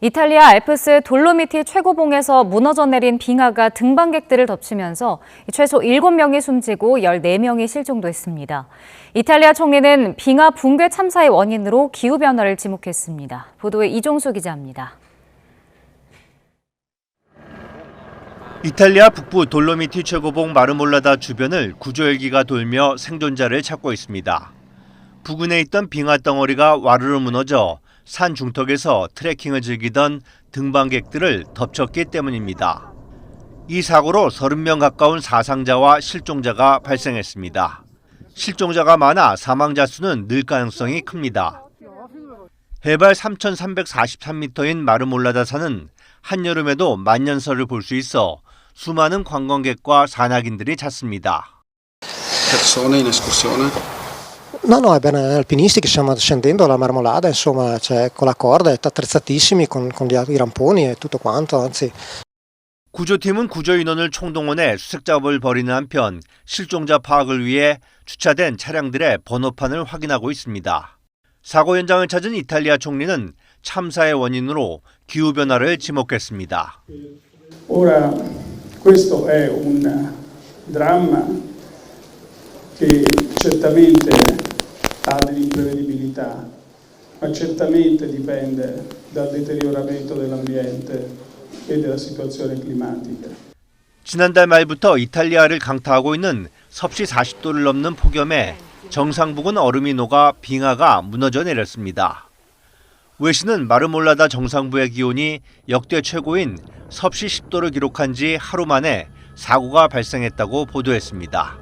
이탈리아 알프스 돌로미티 최고봉에서 무너져 내린 빙하가 등반객들을 덮치면서 최소 7명이 숨지고 14명이 실종도 했습니다. 이탈리아 총리는 빙하 붕괴 참사의 원인으로 기후변화를 지목했습니다. 보도에 이종수 기자입니다. 이탈리아 북부 돌로미티 최고봉 마르몰라다 주변을 구조헬기가 돌며 생존자를 찾고 있습니다. 부근에 있던 빙하 덩어리가 와르르 무너져 산 중턱에서 트레킹을 즐기던 등반객들을 덮쳤기 때문입니다. 이 사고로 30명 가까운 사상자와 실종자가 발생했습니다. 실종자가 많아 사망자 수는 늘 가능성이 큽니다. 해발 3,343m인 마르몰라다 산은 한여름에도 만년설을 볼 수 있어 수많은 관광객과 산악인들이 찾습니다. No, ebbene, alpinisti che stiamo scendendo la Marmolada, insomma, c'è con la corda, è attrezzatissimi con i ramponi e tutto quanto, anzi. 구조팀은 구조 인원을 총동원해 수색 작업을 벌이는 한편 실종자 파악을 위해 주차된 차량들의 번호판을 확인하고 있습니다. 사고 현장을 찾은 이탈리아 총리는 참사의 원인으로 기후변화를 지목했습니다. Ora, questo è un dramma che certamente ha dell'imprevedibilità, ma certamente dipende dal deterioramento dell'ambiente e della situazione climatica. 지난달 말부터 이탈리아를 강타하고 있는 섭씨 40도를 넘는 폭염에 정상 부근 얼음이 녹아 빙하가 무너져 내렸습니다. 외신은 마르몰라다 정상부의 기온이 역대 최고인 섭씨 10도를 기록한 지 하루 만에 사고가 발생했다고 보도했습니다.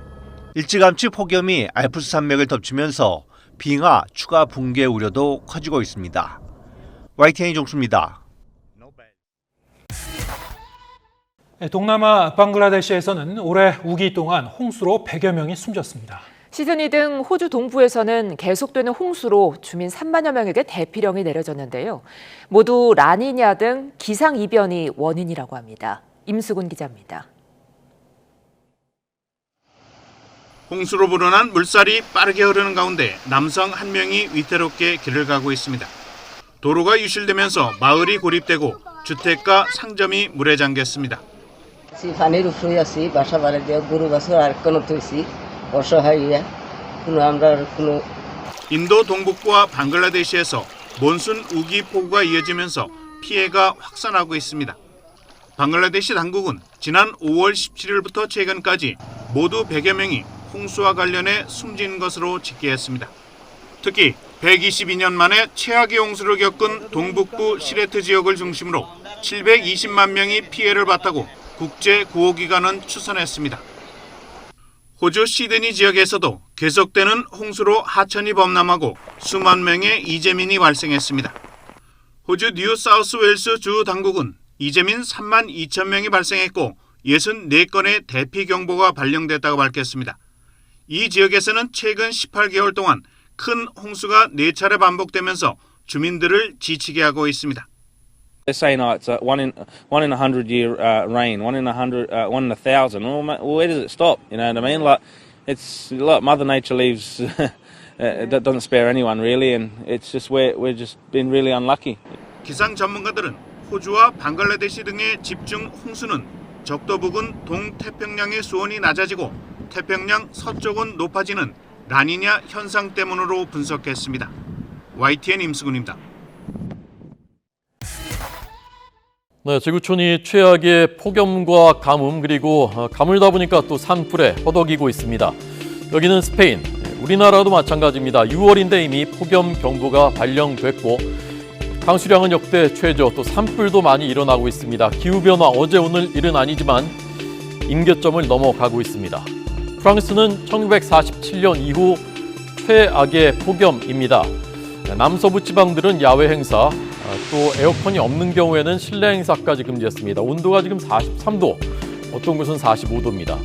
일찌감치 폭염이 알프스 산맥을 덮치면서 빙하 추가 붕괴 우려도 커지고 있습니다. YTN 종수입니다. 동남아 방글라데시에서는 올해 우기 동안 홍수로 100여 명이 숨졌습니다. 시드니 등 호주 동부에서는 계속되는 홍수로 주민 3만여 명에게 대피령이 내려졌는데요. 모두 라니냐 등 기상이변이 원인이라고 합니다. 임수근 기자입니다. 홍수로 불어난 물살이 빠르게 흐르는 가운데 남성 한 명이 위태롭게 길을 가고 있습니다. 도로가 유실되면서 마을이 고립되고 주택과 상점이 물에 잠겼습니다. 인도 동북부와 방글라데시에서 몬순 우기 폭우가 이어지면서 피해가 확산하고 있습니다. 방글라데시 당국은 지난 5월 17일부터 최근까지 모두 100여 명이 홍수와 관련해 숨진 것으로 집계했습니다. 특히 122년 만에 최악의 홍수를 겪은 동북부 시레트 지역을 중심으로 720만 명이 피해를 봤다고 국제구호기관은 추산했습니다. 호주 시드니 지역에서도 계속되는 홍수로 하천이 범람하고 수만 명의 이재민이 발생했습니다. 호주 뉴 사우스 웨일스 주 당국은 이재민 3만 2천 명이 발생했고 64건의 대피 경보가 발령됐다고 밝혔습니다. 이 지역에서는 최근 18개월 동안 큰 홍수가 4차례 반복되면서 주민들을 지치게 하고 있습니다. They're saying it's one in 100 year rain, one in 1,000. Well, where does it stop? You know what I mean? Like it's like Mother Nature leaves that doesn't spare anyone really, and it's just we're just been really unlucky. 기상 전문가들은 호주와 방글라데시 등의 집중 홍수는 적도 부근 동태평양의 수온이 낮아지고 태평양 서쪽은 높아지는 라니냐 현상 때문으로 분석했습니다. YTN 임수근입니다. 네, 지구촌이 최악의 폭염과 가뭄 그리고 가물다 보니까 또 산불에 허덕이고 있습니다. 여기는 스페인, 우리나라도 마찬가지입니다. 6월인데 이미 폭염 경보가 발령됐고 강수량은 역대 최저, 또 산불도 많이 일어나고 있습니다. 기후변화 어제 오늘 일은 아니지만 임계점을 넘어가고 있습니다. 프랑스는 1947년 이후 최악의 폭염입니다. 남서부 지방들은 야외 행사, 또 에어컨이 없는 경우에는 실내 행사까지 금지했습니다. 온도가 지금 43도, 어떤 곳은 45도입니다.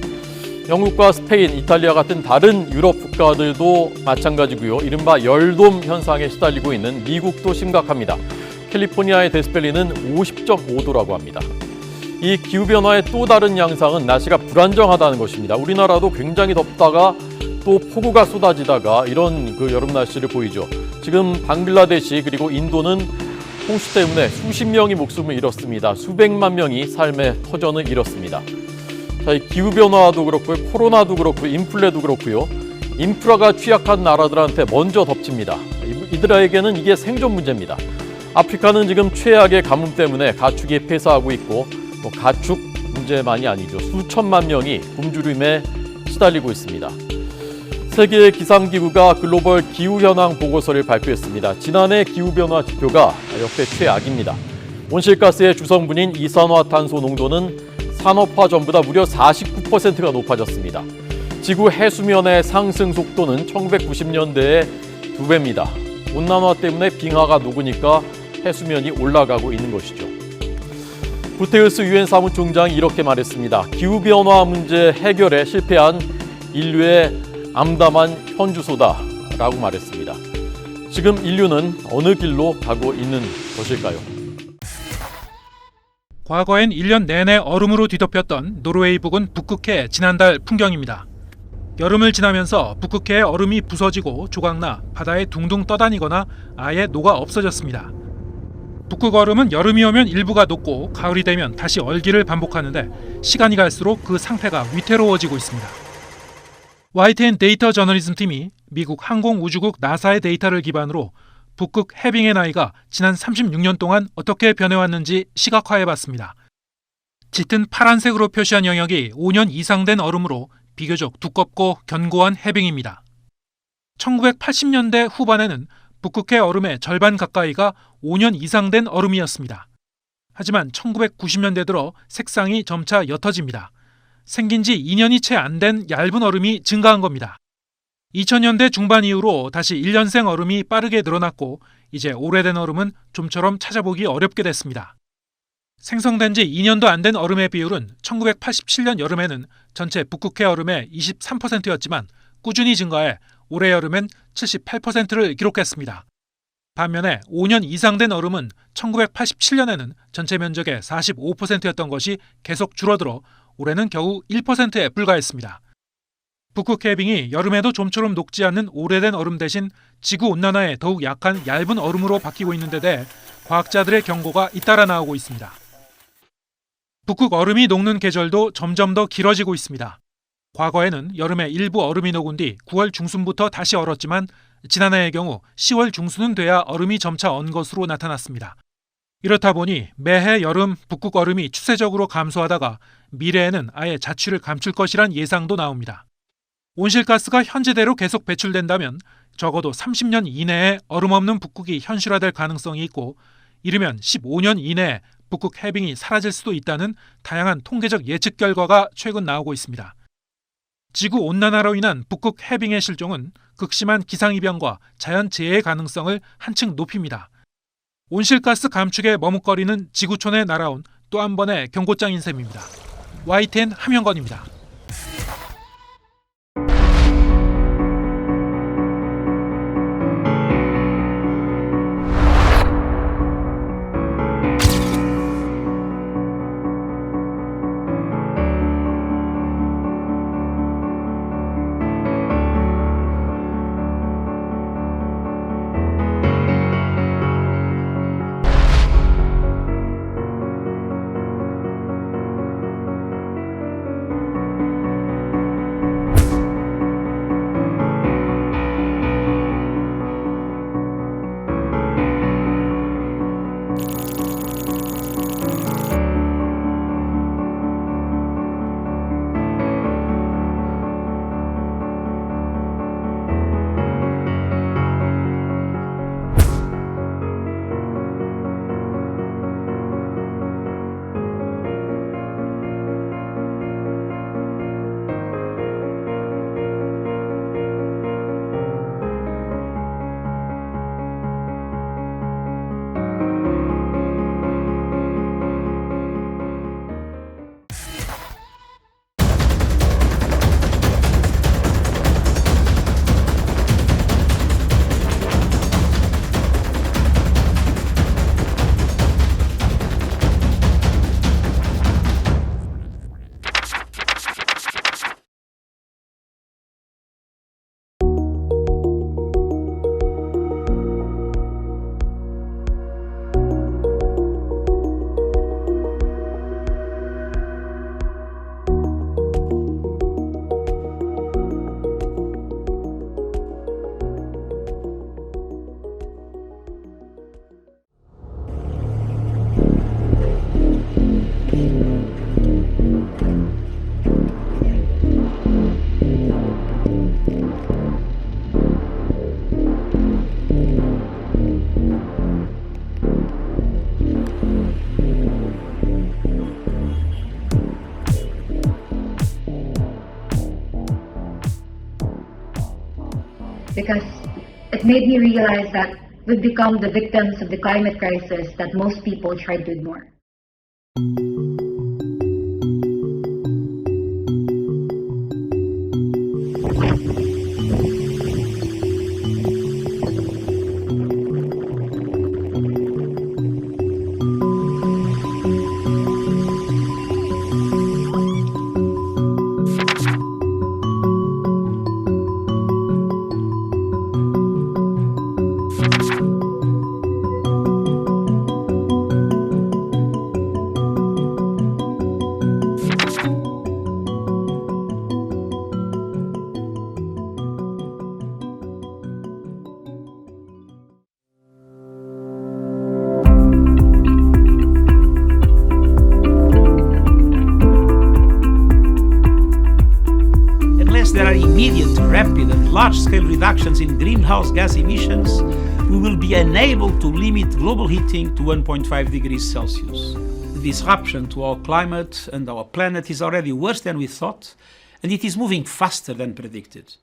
영국과 스페인, 이탈리아 같은 다른 유럽 국가들도 마찬가지고요. 이른바 열돔 현상에 시달리고 있는 미국도 심각합니다. 캘리포니아의 데스밸리는 50.5도라고 합니다. 이 기후변화의 또 다른 양상은 날씨가 불안정하다는 것입니다. 우리나라도 굉장히 덥다가 또 폭우가 쏟아지다가 이런 여름 날씨를 보이죠. 지금 방글라데시 그리고 인도는 홍수 때문에 수십 명이 목숨을 잃었습니다. 수백만 명이 삶의 터전을 잃었습니다. 자, 이 기후변화도 그렇고요. 코로나도 그렇고 인플레도 그렇고요. 인프라가 취약한 나라들한테 먼저 덮칩니다. 이들에게는 이게 생존 문제입니다. 아프리카는 지금 최악의 가뭄 때문에 가축이 폐사하고 있고 또 가축 문제만이 아니죠. 수천만 명이 굶주림에 시달리고 있습니다. 세계 기상기구가 글로벌 기후현황 보고서를 발표했습니다. 지난해 기후변화 지표가 역대 최악입니다. 온실가스의 주성분인 이산화탄소 농도는 산업화 전보다 무려 49%가 높아졌습니다. 지구 해수면의 상승 속도는 1990년대의 2배입니다. 온난화 때문에 빙하가 녹으니까 해수면이 올라가고 있는 것이죠. 구테르스 유엔 사무총장이 이렇게 말했습니다. 기후변화 문제 해결에 실패한 인류의 암담한 현주소다라고 말했습니다. 지금 인류는 어느 길로 가고 있는 것일까요? 과거엔 1년 내내 얼음으로 뒤덮였던 노르웨이 북은 북극해 지난달 풍경입니다. 여름을 지나면서 북극해의 얼음이 부서지고 조각나 바다에 둥둥 떠다니거나 아예 녹아 없어졌습니다. 북극 얼음은 여름이 오면 일부가 녹고 가을이 되면 다시 얼기를 반복하는데 시간이 갈수록 그 상태가 위태로워지고 있습니다. YTN 데이터 저널리즘 팀이 미국 항공우주국 나사의 데이터를 기반으로 북극 해빙의 나이가 지난 36년 동안 어떻게 변해왔는지 시각화해봤습니다. 짙은 파란색으로 표시한 영역이 5년 이상 된 얼음으로 비교적 두껍고 견고한 해빙입니다. 1980년대 후반에는 북극해 얼음의 절반 가까이가 5년 이상 된 얼음이었습니다. 하지만 1990년대 들어 색상이 점차 옅어집니다. 생긴 지 2년이 채 안 된 얇은 얼음이 증가한 겁니다. 2000년대 중반 이후로 다시 1년생 얼음이 빠르게 늘어났고 이제 오래된 얼음은 좀처럼 찾아보기 어렵게 됐습니다. 생성된 지 2년도 안 된 얼음의 비율은 1987년 여름에는 전체 북극해 얼음의 23%였지만 꾸준히 증가해 올해 여름엔 78%를 기록했습니다. 반면에 5년 이상 된 얼음은 1987년에는 전체 면적의 45%였던 것이 계속 줄어들어 올해는 겨우 1%에 불과했습니다. 북극 해빙이 여름에도 좀처럼 녹지 않는 오래된 얼음 대신 지구온난화에 더욱 약한 얇은 얼음으로 바뀌고 있는 데 대해 과학자들의 경고가 잇따라 나오고 있습니다. 북극 얼음이 녹는 계절도 점점 더 길어지고 있습니다. 과거에는 여름에 일부 얼음이 녹은 뒤 9월 중순부터 다시 얼었지만 지난해의 경우 10월 중순은 돼야 얼음이 점차 언 것으로 나타났습니다. 이렇다 보니 매해 여름 북극 얼음이 추세적으로 감소하다가 미래에는 아예 자취를 감출 것이란 예상도 나옵니다. 온실가스가 현재대로 계속 배출된다면 적어도 30년 이내에 얼음 없는 북극이 현실화될 가능성이 있고 이르면 15년 이내에 북극 해빙이 사라질 수도 있다는 다양한 통계적 예측 결과가 최근 나오고 있습니다. 지구온난화로 인한 북극 해빙의 실종은 극심한 기상이변과 자연재해의 가능성을 한층 높입니다. 온실가스 감축에 머뭇거리는 지구촌에 날아온 또 한 번의 경고장인 셈입니다. YTN 함영건입니다. because it made me realize that we've become the victims of the climate crisis that most people tried to ignore. Unless there are immediate, rapid and large-scale reductions in greenhouse gas emissions, we will be unable to limit global heating to 1.5 degrees Celsius. The disruption to our climate and our planet is already worse than we thought, and it is moving faster than predicted.